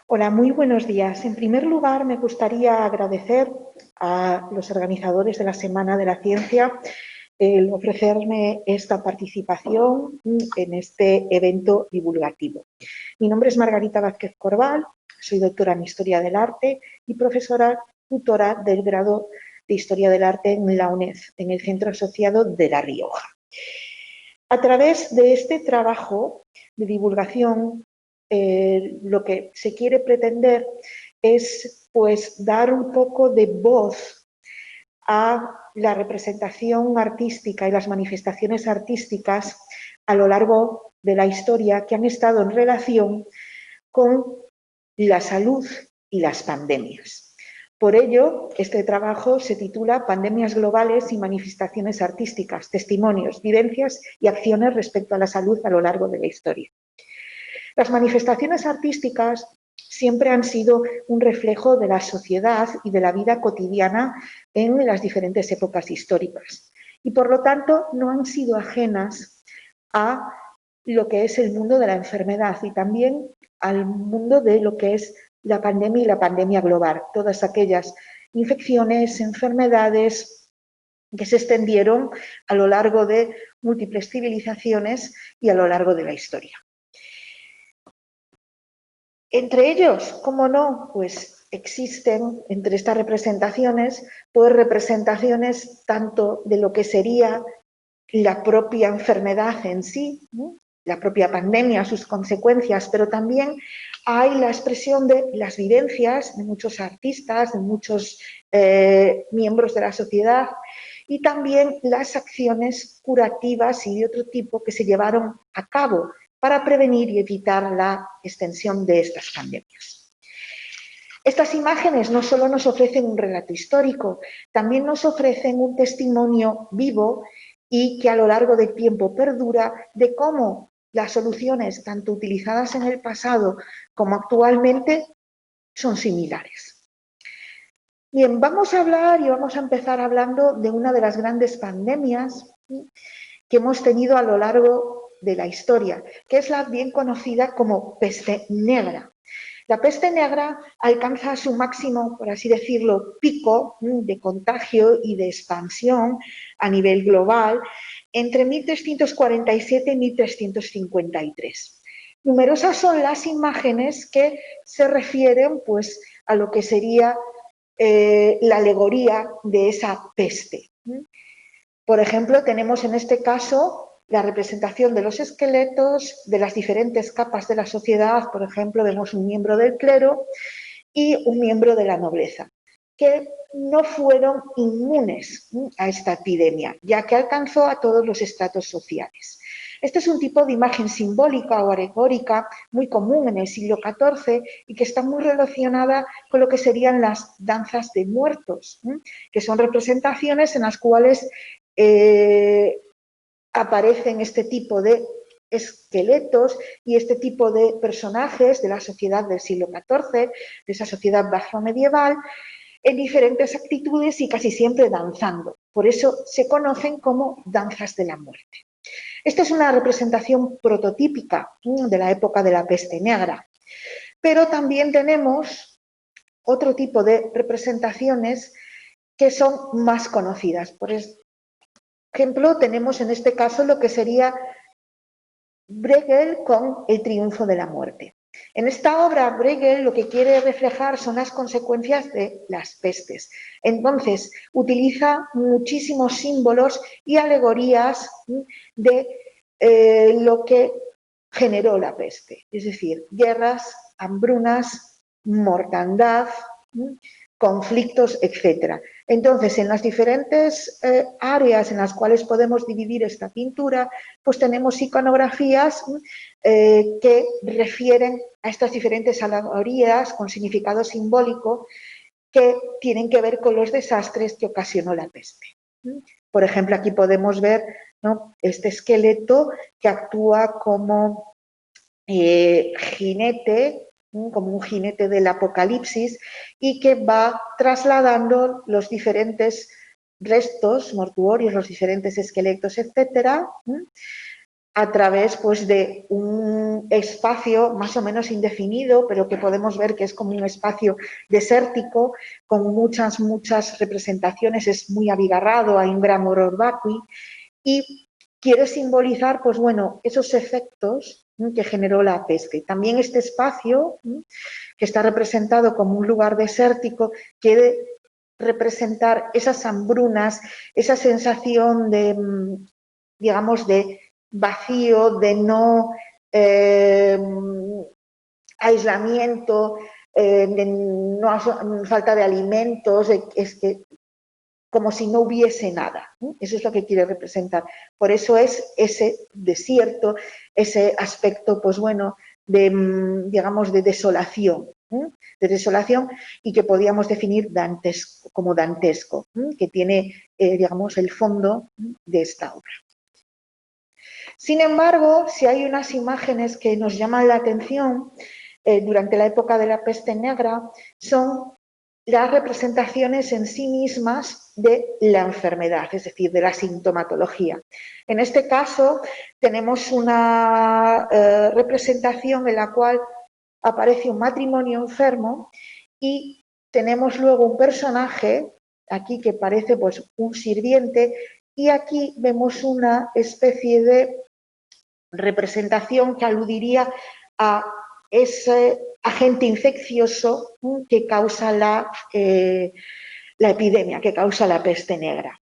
Hola, muy buenos días. En primer lugar, me gustaría agradecer a los organizadores de la Semana de la Ciencia el ofrecerme esta participación en este evento divulgativo. Mi nombre es Margarita Vázquez Corbal, soy doctora en Historia del Arte y profesora tutora del grado de Historia del Arte en la UNED, en el Centro Asociado de La Rioja. A través de este trabajo de divulgación, lo que se quiere pretender es dar un poco de voz a la representación artística y las manifestaciones artísticas a lo largo de la historia que han estado en relación con la salud y las pandemias. Por ello, este trabajo se titula Pandemias globales y manifestaciones artísticas, testimonios, vivencias y acciones respecto a la salud a lo largo de la historia. Las manifestaciones artísticas siempre han sido un reflejo de la sociedad y de la vida cotidiana en las diferentes épocas históricas y, por lo tanto, no han sido ajenas a lo que es el mundo de la enfermedad y también al mundo de lo que es la pandemia y la pandemia global, todas aquellas infecciones, enfermedades que se extendieron a lo largo de múltiples civilizaciones y a lo largo de la historia. Entre ellos, ¿cómo no? Pues existen entre estas representaciones, representaciones tanto de lo que sería la propia enfermedad en sí, ¿no? La propia pandemia, sus consecuencias, pero también hay la expresión de las vivencias de muchos artistas, de muchos miembros de la sociedad y también las acciones curativas y de otro tipo que se llevaron a cabo para prevenir y evitar la extensión de estas pandemias. Estas imágenes no solo nos ofrecen un relato histórico, también nos ofrecen un testimonio vivo y que a lo largo del tiempo perdura de cómo las soluciones, tanto utilizadas en el pasado como actualmente, son similares. Bien, vamos a hablar y vamos a empezar hablando de una de las grandes pandemias que hemos tenido a lo largo de la historia, que es la bien conocida como peste negra. La peste negra alcanza su máximo, por así decirlo, pico de contagio y de expansión a nivel global entre 1347 y 1353. Numerosas son las imágenes que se refieren a lo que sería la alegoría de esa peste. Por ejemplo, tenemos en este caso la representación de los esqueletos de las diferentes capas de la sociedad. Por ejemplo, vemos un miembro del clero y un miembro de la nobleza, que no fueron inmunes a esta epidemia, ya que alcanzó a todos los estratos sociales. Este es un tipo de imagen simbólica o alegórica muy común en el siglo XIV y que está muy relacionada con lo que serían las danzas de muertos, que son representaciones en las cuales aparecen este tipo de esqueletos y este tipo de personajes de la sociedad del siglo XIV, de esa sociedad bajo medieval, en diferentes actitudes y casi siempre danzando. Por eso se conocen como danzas de la muerte. Esta es una representación prototípica de la época de la peste negra, pero también tenemos otro tipo de representaciones que son más conocidas. Por ejemplo, tenemos en este caso lo que sería Bruegel con El triunfo de la muerte. En esta obra, Bruegel lo que quiere reflejar son las consecuencias de las pestes. Entonces, utiliza muchísimos símbolos y alegorías de lo que generó la peste, es decir, guerras, hambrunas, mortandad, conflictos, etc. Entonces, en las diferentes áreas en las cuales podemos dividir esta pintura, pues tenemos iconografías que refieren a estas diferentes alegorías con significado simbólico que tienen que ver con los desastres que ocasionó la peste. Por ejemplo, aquí podemos ver, ¿no?, este esqueleto que actúa como jinete, como un jinete del apocalipsis y que va trasladando los diferentes restos mortuorios, los diferentes esqueletos, etcétera, a través pues, de un espacio más o menos indefinido, pero que podemos ver que es como un espacio desértico, con muchas representaciones, es muy abigarrado, hay un gran horror vacui, y quiere simbolizar, pues bueno, esos efectos que generó la peste. También este espacio, que está representado como un lugar desértico, quiere representar esas hambrunas, esa sensación de, digamos, de vacío, de no aislamiento, de no falta de alimentos, es que como si no hubiese nada. Eso es lo que quiere representar. Por eso es ese desierto, ese aspecto, pues bueno, de, digamos, de desolación, y que podríamos definir como dantesco, que tiene, digamos, el fondo de esta obra. Sin embargo, si hay unas imágenes que nos llaman la atención durante la época de la peste negra, son las representaciones en sí mismas de la enfermedad, es decir, de la sintomatología. En este caso, tenemos una representación en la cual aparece un matrimonio enfermo y tenemos luego un personaje, aquí que parece pues un sirviente, y aquí vemos una especie de representación que aludiría a ese agente infeccioso que causa la epidemia, que causa la peste negra.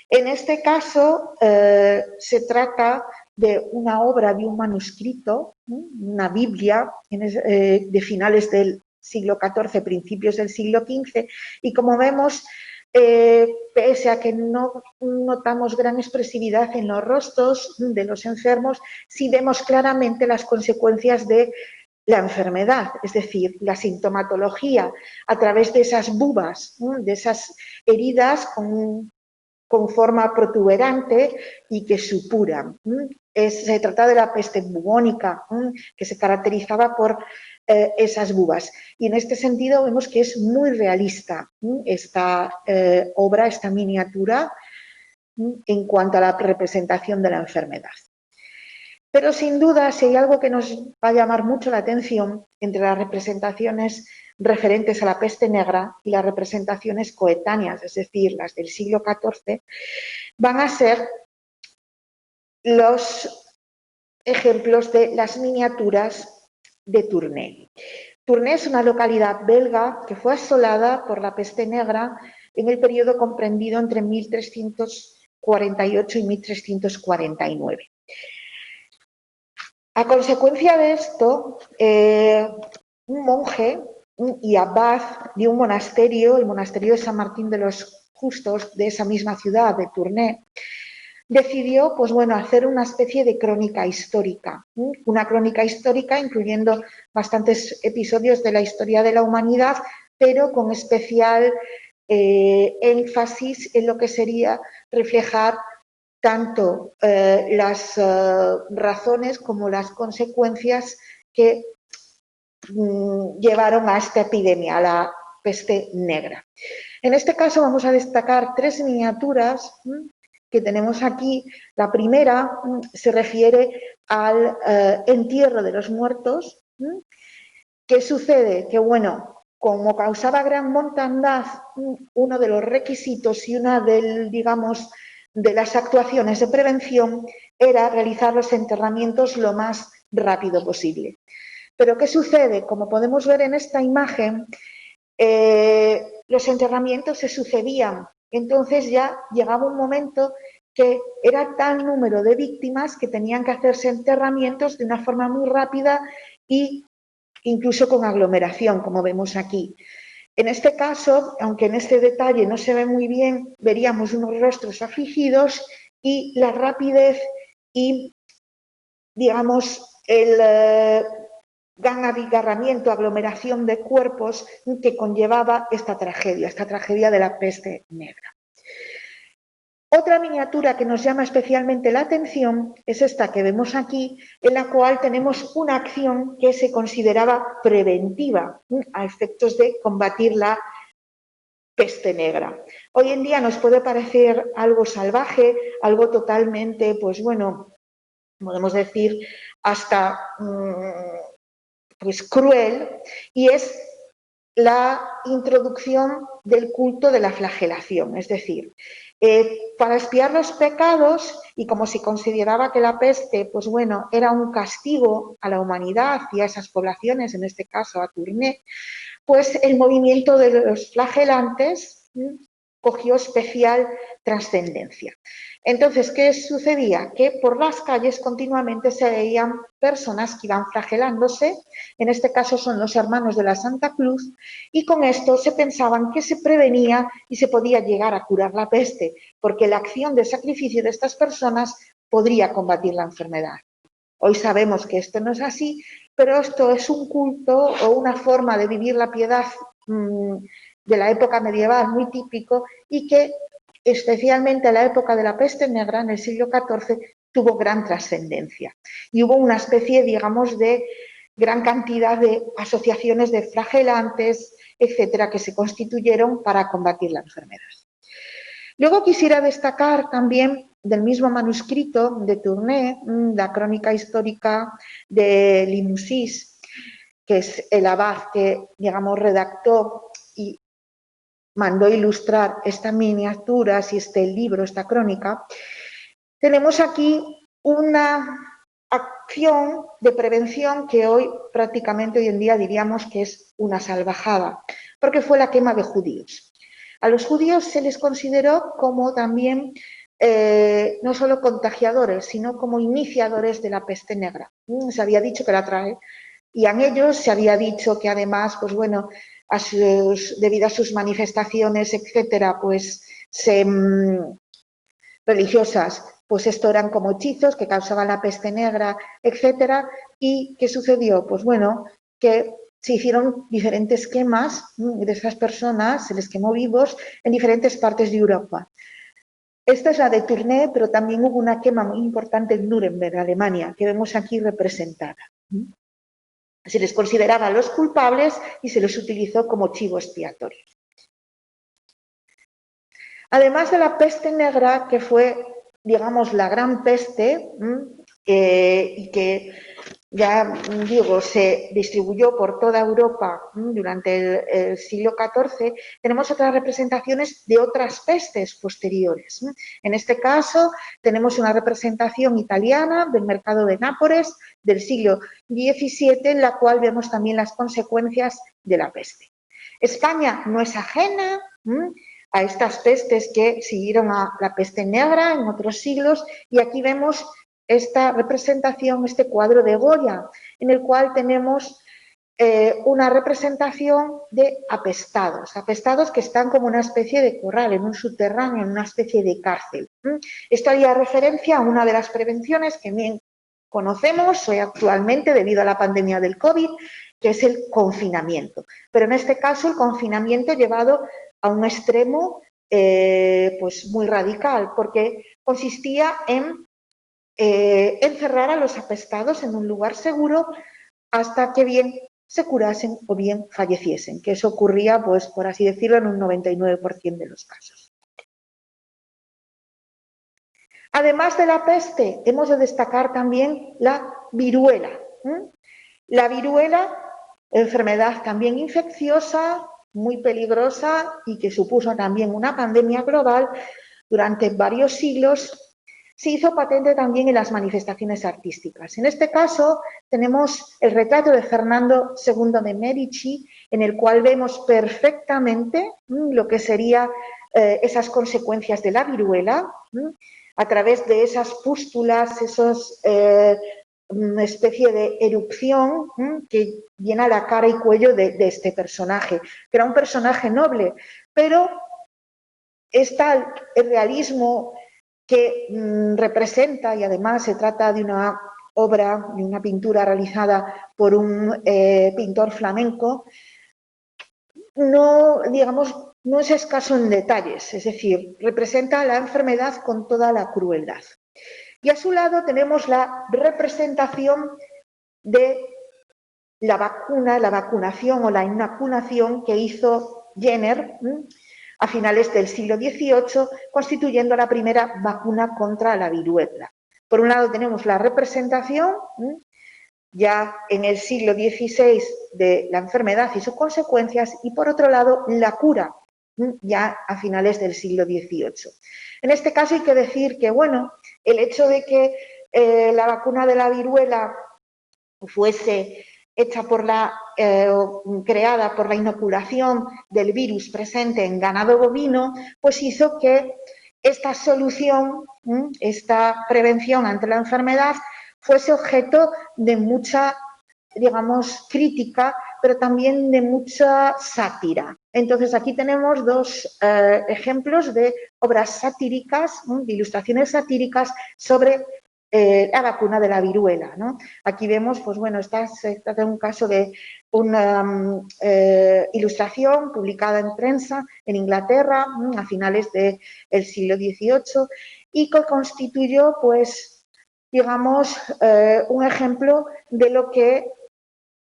En este caso se trata de una obra, de un manuscrito, una Biblia de finales del siglo XIV, principios del siglo XV, y como vemos, pese a que no notamos gran expresividad en los rostros de los enfermos, sí vemos claramente las consecuencias de la enfermedad, es decir, la sintomatología a través de esas bubas, de esas heridas con forma protuberante y que supuran. Se trata de la peste bubónica, que se caracterizaba por esas bubas. Y en este sentido vemos que es muy realista esta obra, esta miniatura, en cuanto a la representación de la enfermedad. Pero sin duda, si hay algo que nos va a llamar mucho la atención entre las representaciones referentes a la peste negra y las representaciones coetáneas, es decir, las del siglo XIV, van a ser los ejemplos de las miniaturas de Tournai. Tournai es una localidad belga que fue asolada por la peste negra en el periodo comprendido entre 1348 y 1349. A consecuencia de esto, un monje y abad de un monasterio, el monasterio de San Martín de los Justos, de esa misma ciudad, de Tournai, decidió, pues bueno, hacer una especie de crónica histórica, una crónica histórica incluyendo bastantes episodios de la historia de la humanidad, pero con especial énfasis en lo que sería reflejar tanto las razones como las consecuencias que llevaron a esta epidemia, a la peste negra. En este caso vamos a destacar tres miniaturas que tenemos aquí. La primera se refiere al entierro de los muertos. ¿Qué sucede? Que bueno, como causaba gran mortandad, uno de los requisitos y una digamos, de las actuaciones de prevención era realizar los enterramientos lo más rápido posible. Pero ¿qué sucede? Como podemos ver en esta imagen, los enterramientos se sucedían. Entonces ya llegaba un momento que era tal número de víctimas que tenían que hacerse enterramientos de una forma muy rápida e incluso con aglomeración, como vemos aquí. En este caso, aunque en este detalle no se ve muy bien, veríamos unos rostros afligidos y la rapidez y, digamos, el gran abigarramiento, aglomeración de cuerpos que conllevaba esta tragedia de la peste negra. Otra miniatura que nos llama especialmente la atención es esta que vemos aquí, en la cual tenemos una acción que se consideraba preventiva a efectos de combatir la peste negra. Hoy en día nos puede parecer algo salvaje, algo totalmente, pues bueno, podemos decir, hasta pues cruel, y es la introducción del culto de la flagelación, es decir, para expiar los pecados, y como se consideraba que la peste, pues bueno, era un castigo a la humanidad y a esas poblaciones, en este caso a Tournai, pues el movimiento de los flagelantes cogió especial trascendencia. Entonces, ¿qué sucedía? Que por las calles continuamente se veían personas que iban flagelándose, en este caso son los hermanos de la Santa Cruz, y con esto se pensaban que se prevenía y se podía llegar a curar la peste, porque la acción de sacrificio de estas personas podría combatir la enfermedad. Hoy sabemos que esto no es así, pero esto es un culto o una forma de vivir la piedad de la época medieval muy típico, y que especialmente en la época de la peste negra, en el siglo XIV, tuvo gran trascendencia. Y hubo una especie, digamos, de gran cantidad de asociaciones de flagelantes, etcétera, que se constituyeron para combatir la enfermedad. Luego quisiera destacar también del mismo manuscrito de Tournai, la crónica histórica de Limousis, que es el abad que, digamos, redactó y mandó ilustrar estas miniaturas y este libro, esta crónica. Tenemos aquí una acción de prevención que hoy prácticamente hoy en día diríamos que es una salvajada, porque fue la quema de judíos. A los judíos se les consideró como también no solo contagiadores, sino como iniciadores de la peste negra. Se había dicho que la trae, y en ellos se había dicho que además, pues bueno, debido a sus manifestaciones, etcétera, pues religiosas, pues esto eran como hechizos que causaban la peste negra, etcétera. ¿Y qué sucedió? Pues bueno, que se hicieron diferentes quemas de esas personas, se les quemó vivos en diferentes partes de Europa. Esta es la de Tournai, pero también hubo una quema muy importante en Nuremberg, Alemania, que vemos aquí representada. Se les consideraba los culpables y se les utilizó como chivo expiatorio. Además de la peste negra, que fue, digamos, la gran peste, y que, ya digo, se distribuyó por toda Europa durante el siglo XIV, tenemos otras representaciones de otras pestes posteriores. En este caso, tenemos una representación italiana del mercado de Nápoles del siglo XVII, en la cual vemos también las consecuencias de la peste. España no es ajena a estas pestes que siguieron a la peste negra en otros siglos, y aquí vemos esta representación, este cuadro de Goya, en el cual tenemos una representación de apestados que están como una especie de corral, en un subterráneo, en una especie de cárcel. Esto haría referencia a una de las prevenciones que bien conocemos hoy actualmente debido a la pandemia del COVID, que es el confinamiento. Pero en este caso el confinamiento llevado a un extremo pues muy radical, porque consistía en encerrar a los apestados en un lugar seguro hasta que bien se curasen o bien falleciesen, que eso ocurría, pues por así decirlo, en un 99% de los casos. Además de la peste, hemos de destacar también la viruela. La viruela, enfermedad también infecciosa, muy peligrosa y que supuso también una pandemia global durante varios siglos, se hizo patente también en las manifestaciones artísticas. En este caso tenemos el retrato de Fernando II de Medici, en el cual vemos perfectamente lo que serían esas consecuencias de la viruela, a través de esas pústulas, una especie de erupción que llena la cara y cuello de este personaje, que era un personaje noble, pero está el realismo que representa, y además se trata de una obra, de una pintura realizada por un pintor flamenco, no, digamos, no es escaso en detalles, es decir, representa la enfermedad con toda la crueldad. Y a su lado tenemos la representación de la vacuna, la vacunación o la inoculación que hizo Jenner a finales del siglo XVIII, constituyendo la primera vacuna contra la viruela. Por un lado tenemos la representación, ya en el siglo XVI, de la enfermedad y sus consecuencias, y por otro lado la cura, ya a finales del siglo XVIII. En este caso hay que decir que, bueno, el hecho de que la vacuna de la viruela fuese hecha creada por la inoculación del virus presente en ganado bovino, pues hizo que esta solución, esta prevención ante la enfermedad, fuese objeto de mucha, digamos, crítica, pero también de mucha sátira. Entonces, aquí tenemos dos ejemplos de obras satíricas, de ilustraciones satíricas sobre la vacuna de la viruela, ¿no? Aquí vemos, pues bueno, se trata de un caso de una ilustración publicada en prensa en Inglaterra a finales del siglo XVIII y que constituyó, pues, digamos, un ejemplo de lo que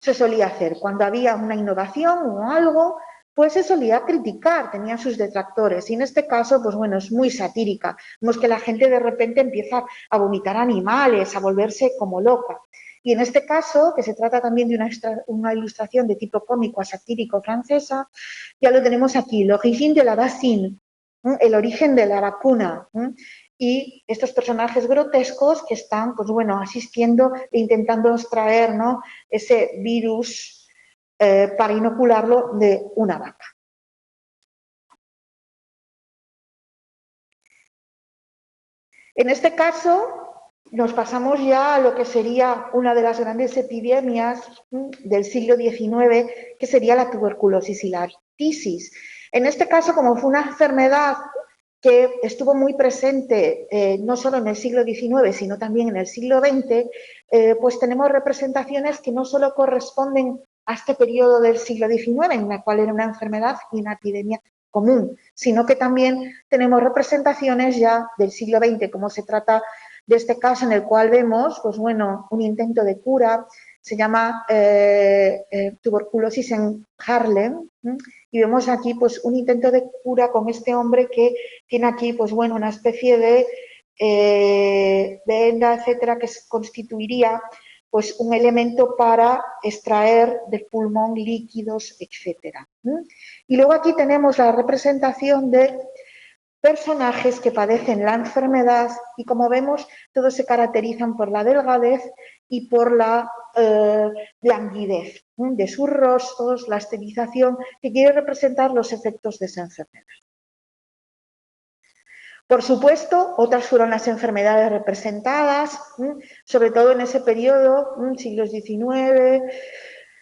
se solía hacer. Cuando había una innovación o algo, pues se solía criticar, tenía sus detractores. Y en este caso, pues bueno, es muy satírica. Vemos que la gente de repente empieza a vomitar animales, a volverse como loca. Y en este caso, que se trata también de una ilustración de tipo cómico a satírico francesa, ya lo tenemos aquí, l'origine de la vaccine, el origen de la vacuna. Y estos personajes grotescos que están, pues bueno, asistiendo e intentando extraer, ¿no?, ese virus para inocularlo de una vaca. En este caso, nos pasamos ya a lo que sería una de las grandes epidemias del siglo XIX, que sería la tuberculosis y la tisis. En este caso, como fue una enfermedad que estuvo muy presente no solo en el siglo XIX, sino también en el siglo XX, pues tenemos representaciones que no solo corresponden a este periodo del siglo XIX, en la cual era una enfermedad y una epidemia común, sino que también tenemos representaciones ya del siglo XX, como se trata de este caso en el cual vemos, pues bueno, un intento de cura, se llama tuberculosis en Harlem, y vemos aquí pues un intento de cura con este hombre que tiene aquí pues bueno una especie de venda, etcétera, que constituiría pues un elemento para extraer del pulmón líquidos, etcétera. Y luego aquí tenemos la representación de personajes que padecen la enfermedad y, como vemos, todos se caracterizan por la delgadez y por la languidez de sus rostros, la estilización, que quiere representar los efectos de esa enfermedad. Por supuesto, otras fueron las enfermedades representadas, sobre todo en ese periodo, siglos XIX,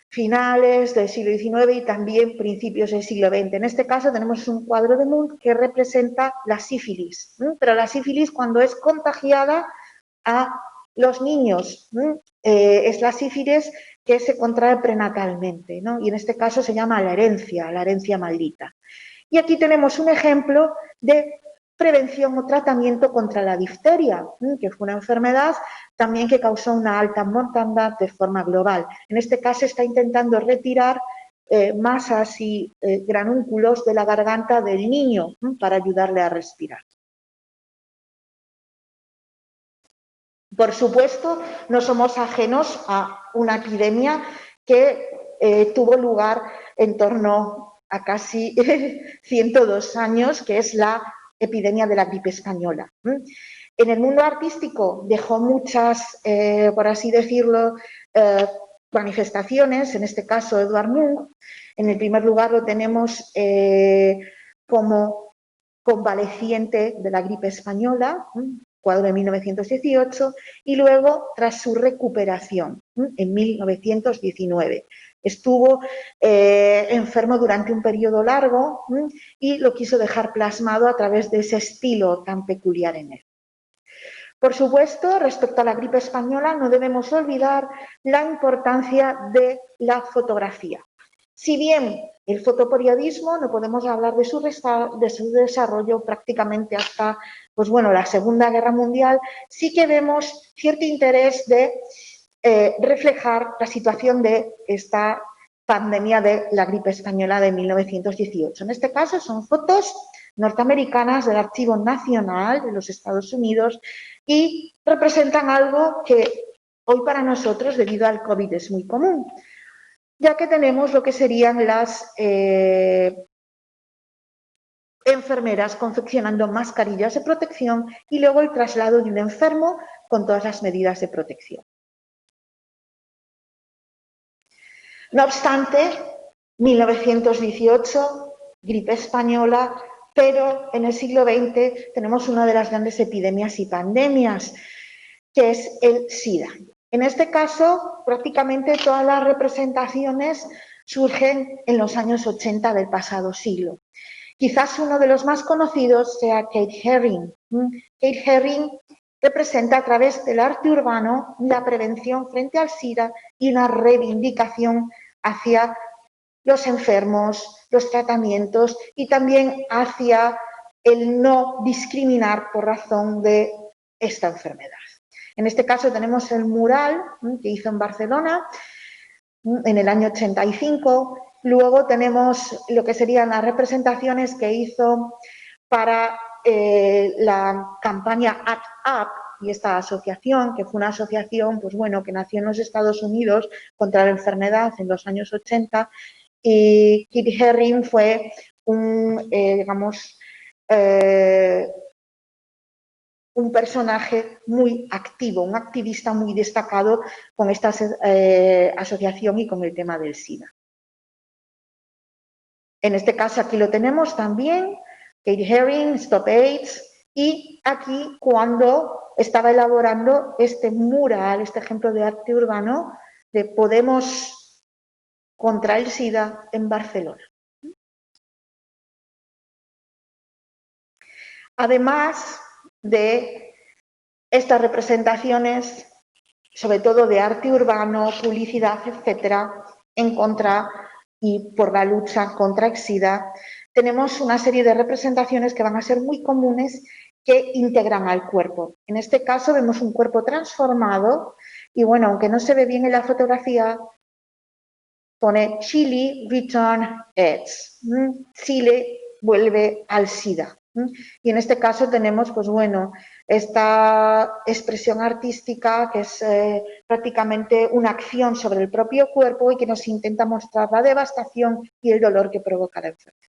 finales del siglo XIX y también principios del siglo XX. En este caso tenemos un cuadro de Munch que representa la sífilis, pero la sífilis cuando es contagiada a los niños, es la sífilis que se contrae prenatalmente, ¿no? Y en este caso se llama la herencia maldita. Y aquí tenemos un ejemplo de prevención o tratamiento contra la difteria, que fue una enfermedad también que causó una alta mortandad de forma global. En este caso está intentando retirar masas y granúnculos de la garganta del niño para ayudarle a respirar. Por supuesto, no somos ajenos a una epidemia que tuvo lugar en torno a casi 102 años, que es la epidemia de la gripe española. En el mundo artístico dejó muchas, por así decirlo, manifestaciones, en este caso Edvard Munch. En el primer lugar lo tenemos como convaleciente de la gripe española, cuadro de 1918, y luego tras su recuperación en 1919. Estuvo enfermo durante un periodo largo y lo quiso dejar plasmado a través de ese estilo tan peculiar en él. Por supuesto, respecto a la gripe española, no debemos olvidar la importancia de la fotografía. Si bien el fotoperiodismo no podemos hablar de su desarrollo prácticamente hasta pues bueno, la Segunda Guerra Mundial, sí que vemos cierto interés de reflejar la situación de esta pandemia de la gripe española de 1918. En este caso son fotos norteamericanas del Archivo Nacional de los Estados Unidos y representan algo que hoy para nosotros, debido al COVID, es muy común, ya que tenemos lo que serían las enfermeras confeccionando mascarillas de protección y luego el traslado de un enfermo con todas las medidas de protección. No obstante, 1918, gripe española, pero en el siglo XX tenemos una de las grandes epidemias y pandemias, que es el SIDA. En este caso, prácticamente todas las representaciones surgen en los años 80 del pasado siglo. Quizás uno de los más conocidos sea Kate Herring. Kate Herring representa a través del arte urbano la prevención frente al SIDA y una reivindicación hacia los enfermos, los tratamientos y también hacia el no discriminar por razón de esta enfermedad. En este caso tenemos el mural que hizo en Barcelona en el año 85. Luego tenemos lo que serían las representaciones que hizo para la campaña ACT UP y esta asociación, que fue una asociación pues bueno, que nació en los Estados Unidos contra la enfermedad en los años 80, y Kate Herring fue un, un personaje muy activo, un activista muy destacado con esta asociación y con el tema del SIDA. En este caso aquí lo tenemos también, Kate Herring, Stop AIDS, y aquí cuando estaba elaborando este mural, este ejemplo de arte urbano de Podemos contra el SIDA en Barcelona. Además de estas representaciones, sobre todo de arte urbano, publicidad, etcétera, en contra y por la lucha contra el SIDA, tenemos una serie de representaciones que van a ser muy comunes que integran al cuerpo. En este caso vemos un cuerpo transformado y bueno, aunque no se ve bien en la fotografía, pone Chile Return AIDS. Chile vuelve al SIDA. Y en este caso tenemos, pues bueno, esta expresión artística que es prácticamente una acción sobre el propio cuerpo y que nos intenta mostrar la devastación y el dolor que provoca la enfermedad.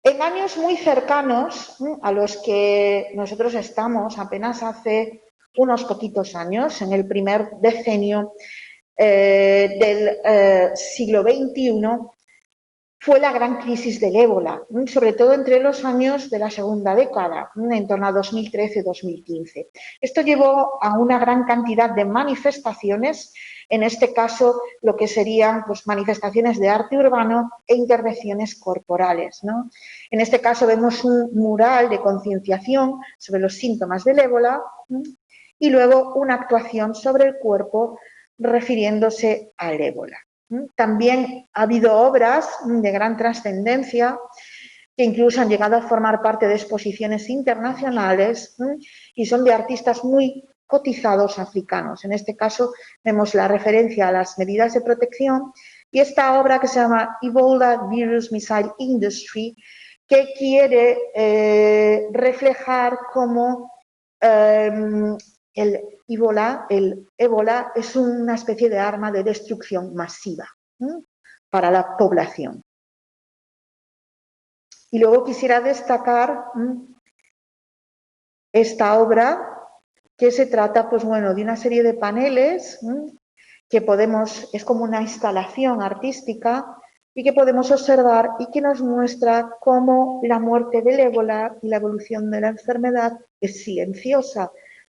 En años muy cercanos a los que nosotros estamos, apenas hace unos poquitos años, en el primer decenio del siglo XXI, fue la gran crisis del ébola, sobre todo entre los años de la segunda década, en torno a 2013-2015. Esto llevó a una gran cantidad de manifestaciones, en este caso lo que serían pues, manifestaciones de arte urbano e intervenciones corporales, ¿no? En este caso vemos un mural de concienciación sobre los síntomas del ébola y luego una actuación sobre el cuerpo refiriéndose al ébola. También ha habido obras de gran trascendencia que incluso han llegado a formar parte de exposiciones internacionales y son de artistas muy cotizados africanos. En este caso vemos la referencia a las medidas de protección y esta obra que se llama Ebola Virus Missile Industry, que quiere reflejar cómo el ébola es una especie de arma de destrucción masiva para la población. Y luego quisiera destacar esta obra que se trata, pues bueno, de una serie de paneles que podemos, es como una instalación artística y que podemos observar y que nos muestra cómo la muerte del ébola y la evolución de la enfermedad es silenciosa,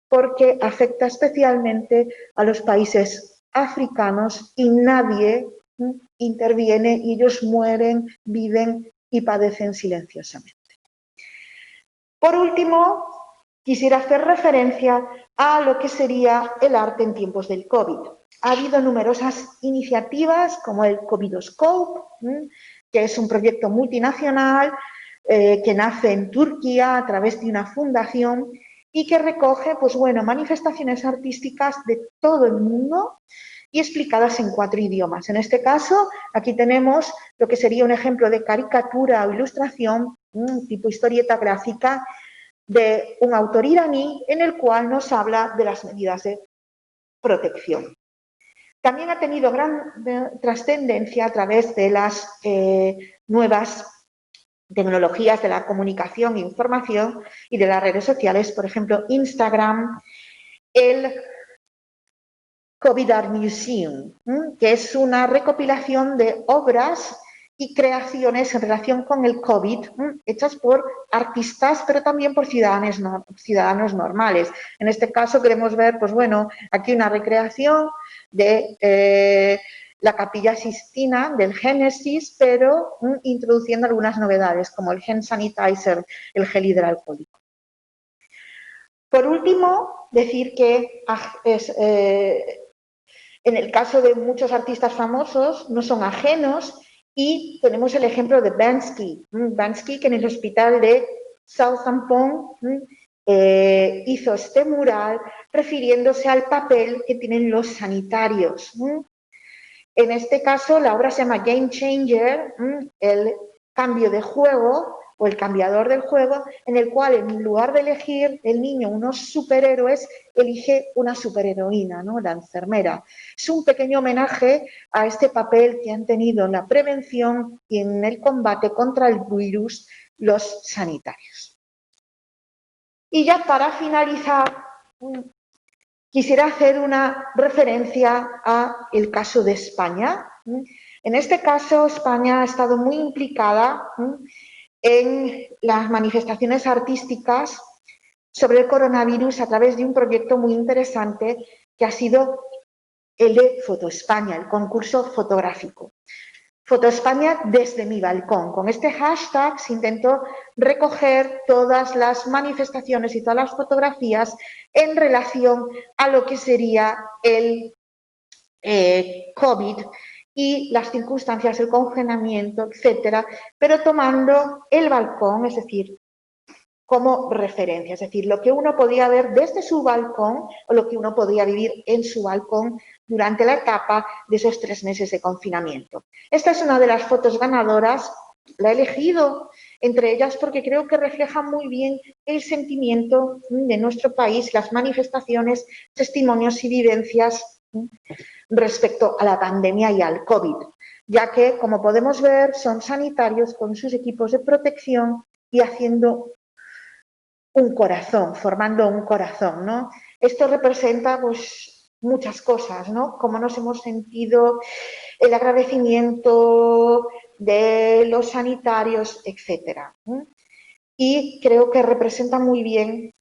porque afecta especialmente a los países africanos y nadie interviene y ellos mueren, viven y padecen silenciosamente. Por último, quisiera hacer referencia a lo que sería el arte en tiempos del COVID. Ha habido numerosas iniciativas como el Covidoscope, que es un proyecto multinacional que nace en Turquía a través de una fundación y que recoge, pues bueno, manifestaciones artísticas de todo el mundo y explicadas en 4 idiomas. En este caso, aquí tenemos lo que sería un ejemplo de caricatura o ilustración, tipo historieta gráfica, de un autor iraní en el cual nos habla de las medidas de protección. También ha tenido gran trascendencia a través de las nuevas tecnologías de la comunicación e información y de las redes sociales, por ejemplo, Instagram, el COVID Art Museum, que es una recopilación de obras y creaciones en relación con el COVID, hechas por artistas, pero también por ciudadanos normales. En este caso queremos ver, pues bueno, aquí una recreación de la Capilla Sixtina del Génesis, pero introduciendo algunas novedades, como el hand sanitizer, el gel hidroalcohólico. Por último, decir que en el caso de muchos artistas famosos no son ajenos y tenemos el ejemplo de Banksy. Banksy, que en el hospital de Southampton hizo este mural refiriéndose al papel que tienen los sanitarios. En este caso, la obra se llama Game Changer, el cambio de juego o el cambiador del juego, en el cual en lugar de elegir el niño unos superhéroes, elige una superheroína, ¿no? La enfermera. Es un pequeño homenaje a este papel que han tenido en la prevención y en el combate contra el virus los sanitarios. Y ya para finalizar, quisiera hacer una referencia al caso de España. En este caso, España ha estado muy implicada en las manifestaciones artísticas sobre el coronavirus a través de un proyecto muy interesante que ha sido el de Foto España, el concurso fotográfico. Foto España desde mi balcón. Con este hashtag se intentó recoger todas las manifestaciones y todas las fotografías en relación a lo que sería el COVID y las circunstancias, el confinamiento, etcétera, pero tomando el balcón, es decir, como referencia, es decir, lo que uno podía ver desde su balcón o lo que uno podía vivir en su balcón durante la etapa de esos 3 meses de confinamiento. Esta es una de las fotos ganadoras, la he elegido entre ellas porque creo que refleja muy bien el sentimiento de nuestro país, las manifestaciones, testimonios y vivencias respecto a la pandemia y al COVID, ya que, como podemos ver, son sanitarios con sus equipos de protección y haciendo un corazón, formando un corazón, ¿no? Esto representa, pues, muchas cosas, ¿no? Cómo nos hemos sentido, el agradecimiento de los sanitarios, etcétera. Y creo que representa muy bien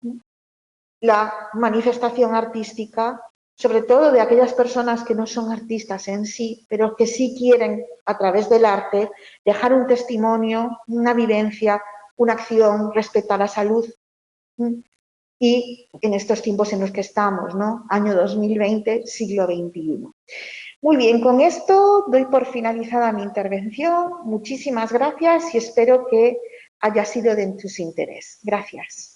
la manifestación artística, sobre todo de aquellas personas que no son artistas en sí, pero que sí quieren, a través del arte, dejar un testimonio, una vivencia, una acción respecto a la salud. Y en estos tiempos en los que estamos, ¿no? Año 2020, siglo XXI. Muy bien, con esto doy por finalizada mi intervención. Muchísimas gracias y espero que haya sido de tu interés. Gracias.